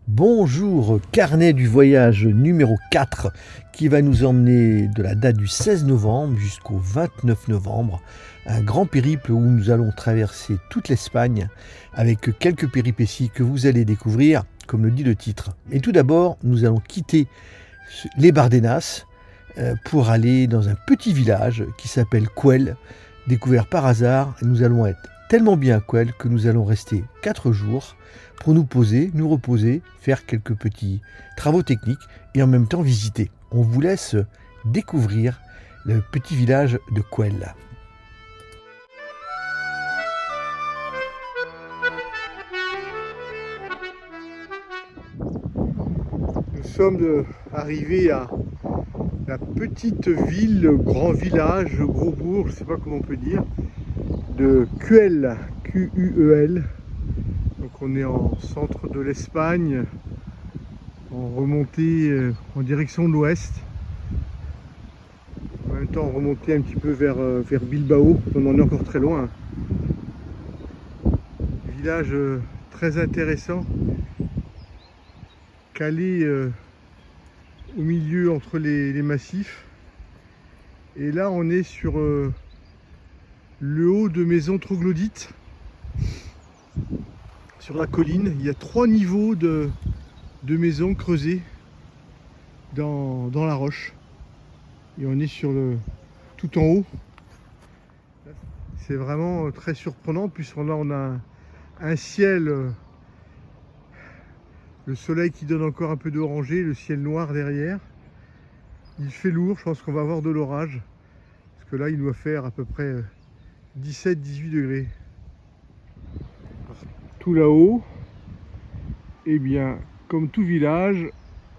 Bonjour, carnet du voyage numéro 4 qui va nous emmener de la date du 16 novembre jusqu'au 29 novembre. Un grand périple où nous allons traverser toute l'Espagne avec quelques péripéties que vous allez découvrir, comme le dit le titre. Mais tout d'abord, nous allons quitter les Bardenas pour aller dans un petit village qui s'appelle Cuel, découvert par hasard. Nous allons être tellement bien à Cuel que nous allons rester 4 jours pour nous poser, nous reposer, faire quelques petits travaux techniques et en même temps visiter. On vous laisse découvrir le petit village de Cuel. Nous sommes arrivés à la petite ville, le grand village, le gros bourg, je ne sais pas comment on peut dire, de Cuel, Q-U-E-L. Donc on est en centre de l'Espagne, en remontée en direction de l'ouest. En même temps remonter un petit peu vers Bilbao, on en est encore très loin. Village très intéressant, calé au milieu entre les massifs. Et là on est sur le haut de maisons troglodytes. Sur la colline, il y a 3 niveaux de maisons creusées dans la roche. Et on est sur tout en haut. C'est vraiment très surprenant, puisqu'on là on a un ciel, le soleil qui donne encore un peu d'orangé, le ciel noir derrière. Il fait lourd, je pense qu'on va avoir de l'orage, parce que là il doit faire à peu près 17-18 degrés. Tout là-haut, eh bien, comme tout village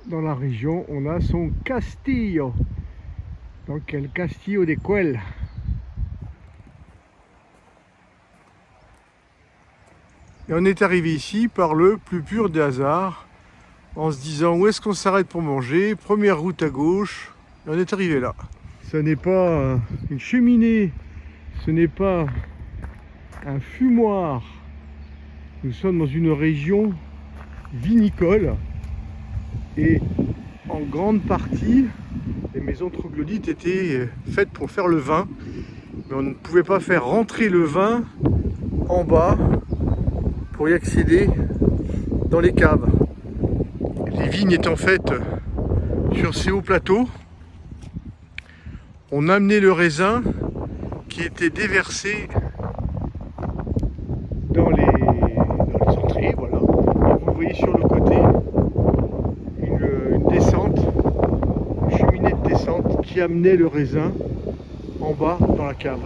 dans la région, on a son castillo. Donc, el castillo de Cuel. Et on est arrivé ici par le plus pur des hasards, en se disant où est-ce qu'on s'arrête pour manger. Première route à gauche, et on est arrivé là. Ce n'est pas une cheminée, ce n'est pas un fumoir. Nous sommes dans une région vinicole et en grande partie les maisons troglodytes étaient faites pour faire le vin, mais on ne pouvait pas faire rentrer le vin en bas pour y accéder dans les caves. Les vignes étant faites sur ces hauts plateaux, on amenait le raisin qui était déversé dans les entrées, voilà. Et vous voyez sur le côté une descente, une cheminée de descente qui amenait le raisin en bas dans la cave.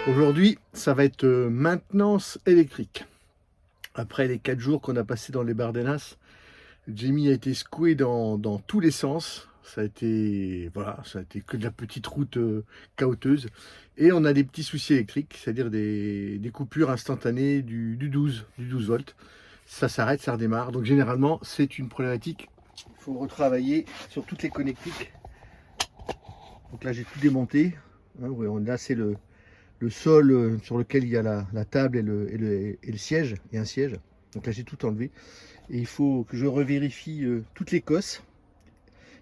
Aujourd'hui, ça va être maintenance électrique. Après les 4 jours qu'on a passé dans les Bardenas, Jamie a été secoué dans tous les sens. Ça a été que de la petite route cahoteuse. Et on a des petits soucis électriques, c'est-à-dire des coupures instantanées du 12 volts. Ça s'arrête, ça redémarre. Donc généralement, c'est une problématique. Il faut retravailler sur toutes les connectiques. Donc là, j'ai tout démonté. Là, c'est le sol sur lequel il y a la table et le siège, et un siège. Donc là j'ai tout enlevé. Et il faut que je revérifie toutes les cosses.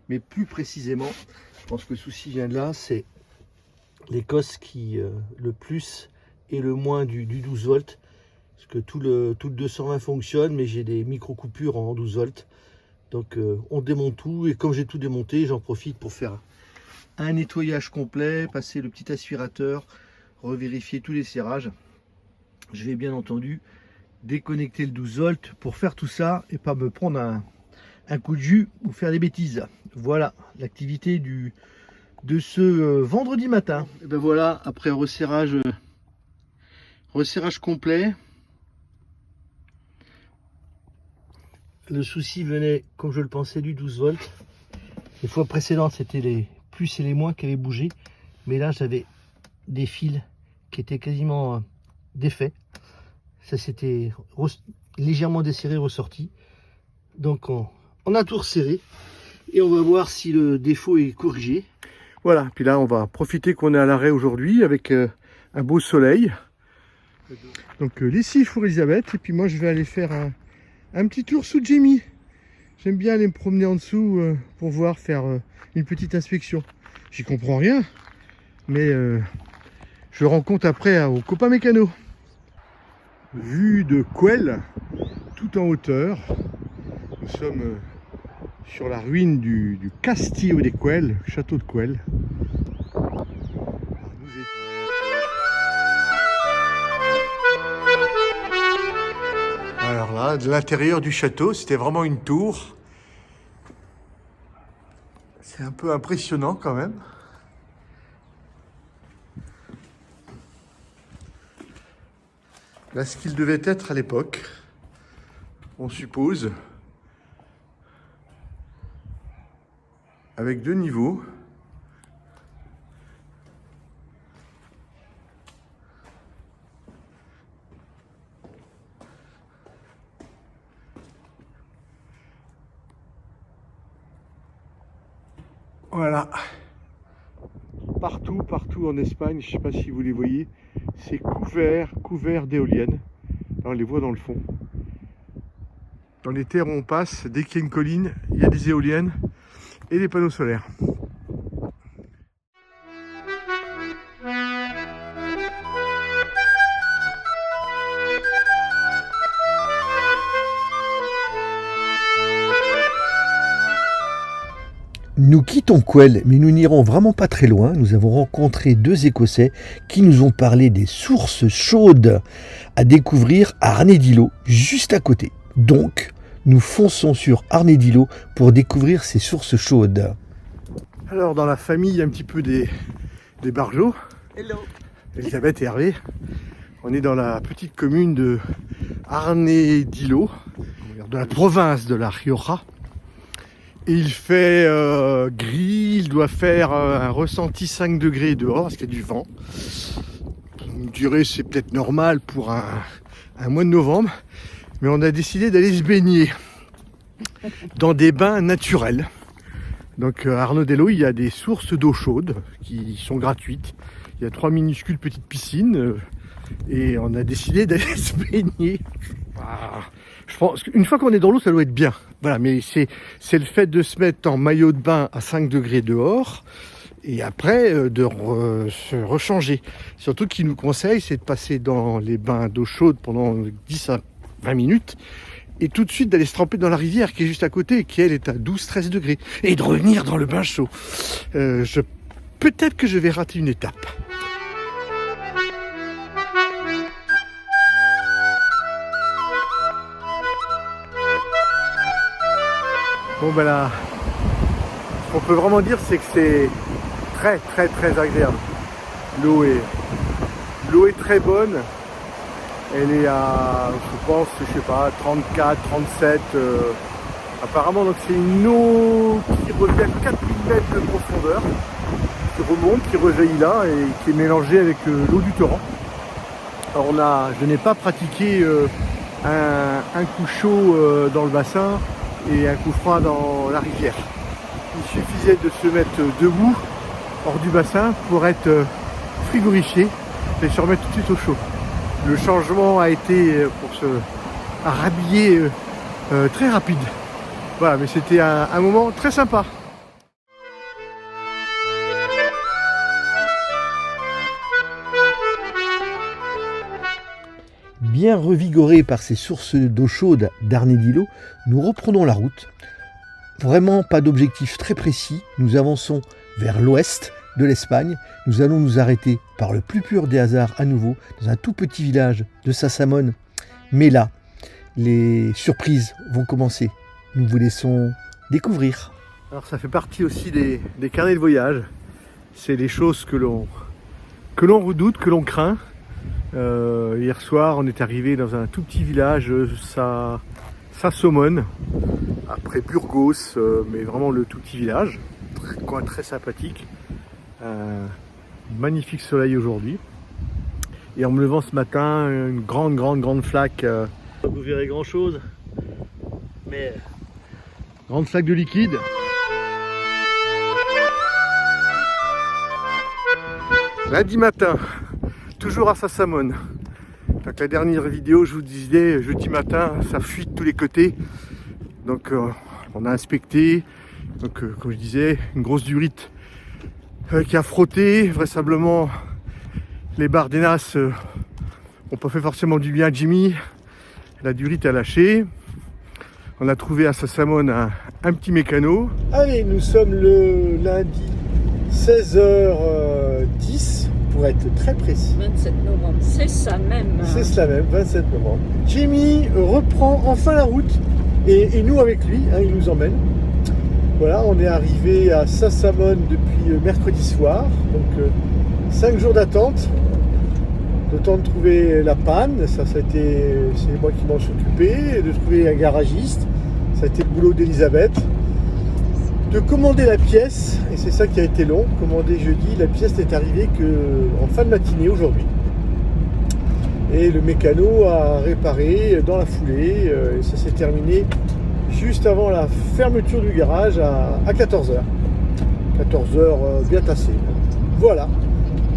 Mais plus précisément, je pense que le souci vient de là, c'est les cosses qui, le plus et le moins du 12 volts. Parce que tout le 220 fonctionne, mais j'ai des micro-coupures en 12 volts. Donc on démonte tout, et comme j'ai tout démonté, j'en profite pour faire un nettoyage complet, passer le petit aspirateur, revérifier tous les serrages. Je vais bien entendu déconnecter le 12 volts pour faire tout ça et pas me prendre un coup de jus ou faire des bêtises. Voilà l'activité de ce vendredi matin. Et ben voilà, après resserrage complet. Le souci venait, comme je le pensais, du 12 volts. Les fois précédentes, c'était les plus et les moins qui avaient bougé. Mais là, j'avais des fils qui étaient quasiment défaits. Ça s'était légèrement desserré, ressorti. Donc on a tout resserré et on va voir si le défaut est corrigé. Voilà, puis là on va profiter qu'on est à l'arrêt aujourd'hui avec un beau soleil. Donc lessive pour Elisabeth, et puis moi je vais aller faire un petit tour sous Jamie. J'aime bien aller me promener en dessous pour voir, faire une petite inspection. J'y comprends rien, mais je rends compte après au copain mécano. Vue de Couel, tout en hauteur. Nous sommes sur la ruine du Castillo de Couel, château de Couel. Alors là, de l'intérieur du château, c'était vraiment une tour. C'est un peu impressionnant quand même. Là, ce qu'il devait être à l'époque, on suppose, avec 2 niveaux. Voilà. Partout en Espagne, je ne sais pas si vous les voyez, c'est couvert d'éoliennes. Là, on les voit dans le fond. Dans les terres où on passe, dès qu'il y a une colline, il y a des éoliennes et des panneaux solaires. Nous quittons Couel, mais nous n'irons vraiment pas très loin. Nous avons rencontré 2 Écossais qui nous ont parlé des sources chaudes à découvrir à Arnedillo, juste à côté. Donc, nous fonçons sur Arnedillo pour découvrir ces sources chaudes. Alors, dans la famille un petit peu des Barjots, Hello. Elisabeth et Hervé, on est dans la petite commune de Arnedillo, de la province de la Rioja. Et il fait gris, il doit faire un ressenti 5 degrés dehors parce qu'il y a du vent. On dirait c'est peut-être normal pour un mois de novembre, mais on a décidé d'aller se baigner dans des bains naturels. Donc à Arnedillo, il y a des sources d'eau chaude qui sont gratuites. Il y a 3 minuscules petites piscines et on a décidé d'aller se baigner. Je pense qu'une fois qu'on est dans l'eau, ça doit être bien. Voilà, mais c'est le fait de se mettre en maillot de bain à 5 degrés dehors et après se rechanger. Surtout qu'il nous conseille, c'est de passer dans les bains d'eau chaude pendant 10 à 20 minutes et tout de suite d'aller se tremper dans la rivière qui est juste à côté, qui elle est à 12-13 degrés, et de revenir dans le bain chaud. Peut-être que je vais rater une étape. Bon ben là, ce qu'on peut vraiment dire, c'est que c'est très agréable. L'eau est très bonne. Elle est à, je sais pas, 34, 37. Apparemment, donc c'est une eau qui revient à 4000 mètres de profondeur, qui remonte, qui rejaillit là et qui est mélangée avec l'eau du torrent. Alors je n'ai pas pratiqué un coup chaud dans le bassin et un coup froid dans la rivière. Il suffisait de se mettre debout hors du bassin pour être frigorifié et se remettre tout de suite au chaud. Le changement a été pour se rhabiller très rapide. Voilà, mais c'était un moment très sympa. Bien revigorés par ces sources d'eau chaude d'Arnedillo, nous reprenons la route. Vraiment pas d'objectif très précis, nous avançons vers l'ouest de l'Espagne. Nous allons nous arrêter par le plus pur des hasards à nouveau dans un tout petit village de Sasamone. Mais là, les surprises vont commencer. Nous vous laissons découvrir. Alors ça fait partie aussi des carnets de voyage. C'est les choses que l'on redoute, que l'on craint. Hier soir, on est arrivé dans un tout petit village, Sasamone, après Burgos, mais vraiment le tout petit village, coin très sympathique. Magnifique soleil aujourd'hui. Et en me levant ce matin, une grande flaque. Vous verrez grand chose, mais grande flaque de liquide. Lundi matin, toujours à Sasamone. Donc la dernière vidéo, je vous disais, jeudi matin, ça fuit de tous les côtés. Donc on a inspecté, donc comme je disais, une grosse durite qui a frotté. Vraisemblablement, les barres d'Enas n'ont pas fait forcément du bien à Jimmy. La durite a lâché. On a trouvé à Sasamone un petit mécano. Allez, nous sommes le lundi 16h10 pour être très précis. 27 novembre, c'est ça même. C'est cela même, 27 novembre. Jimmy reprend enfin la route et nous avec lui, hein, il nous emmène. Voilà, on est arrivé à Sasamone depuis mercredi soir, donc 5 jours d'attente. Le temps de trouver la panne, ça a été, c'est moi qui m'en suis occupé, de trouver un garagiste, ça a été le boulot d'Elisabeth. De commander la pièce, et c'est ça qui a été long, commander jeudi, la pièce n'est arrivée qu'en fin de matinée aujourd'hui. Et le mécano a réparé dans la foulée, et ça s'est terminé juste avant la fermeture du garage à 14h. 14h bien tassé. Voilà.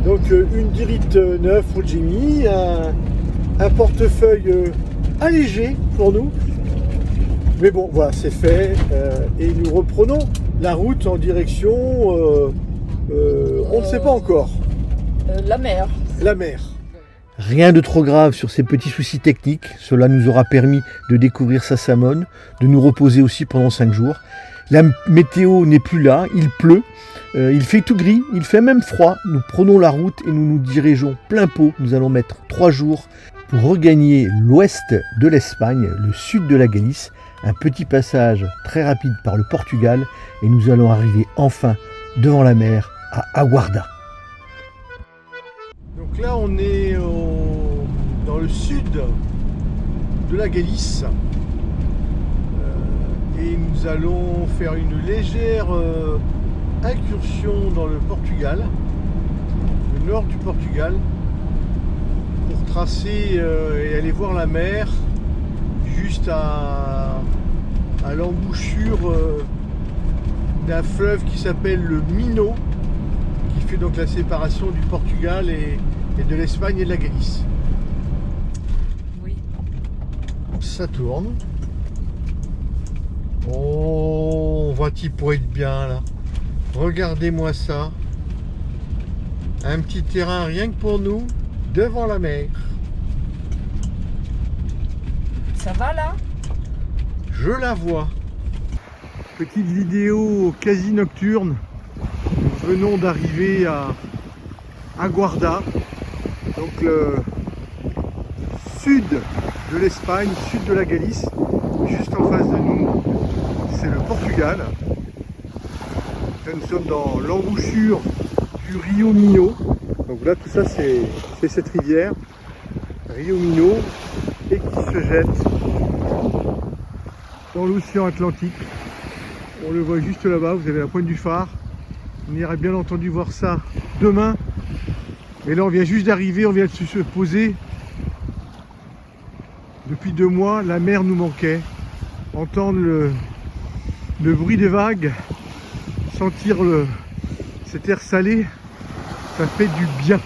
Donc une dirite neuve pour Jimmy, un portefeuille allégé pour nous. Mais bon, voilà, c'est fait. Et nous reprenons la route en direction, on ne sait pas encore. La mer. La mer. Rien de trop grave sur ces petits soucis techniques. Cela nous aura permis de découvrir Sasamone, de nous reposer aussi pendant 5 jours. La météo n'est plus là, il pleut, il fait tout gris, il fait même froid. Nous prenons la route et nous nous dirigeons plein pot. Nous allons mettre 3 jours pour regagner l'ouest de l'Espagne, le sud de la Galice. Un petit passage très rapide par le Portugal et nous allons arriver enfin devant la mer à Aguarda. Donc là on est dans le sud de la Galice et nous allons faire une légère incursion dans le Portugal, le nord du Portugal, pour tracer et aller voir la mer juste à l'embouchure d'un fleuve qui s'appelle le Minho, qui fait donc la séparation du Portugal et de l'Espagne et de la Galice. Oui. Ça tourne. Oh, voici pour être bien là. Regardez-moi ça. Un petit terrain rien que pour nous, devant la mer. Ça va là? Je la vois. Petite vidéo quasi nocturne. Nous venons d'arriver à Aguarda, donc le sud de l'Espagne, sud de la Galice. Juste en face de nous, c'est le Portugal. Là, nous sommes dans l'embouchure du Rio Minho. Donc là, tout ça, c'est cette rivière, Rio Minho, et qui se jette dans l'océan Atlantique. On le voit juste là-bas, vous avez la pointe du phare. On irait bien entendu voir ça demain. Et là on vient juste d'arriver, on vient de se poser. Depuis 2 mois, la mer nous manquait. Entendre le bruit des vagues, sentir cet air salé, ça fait du bien.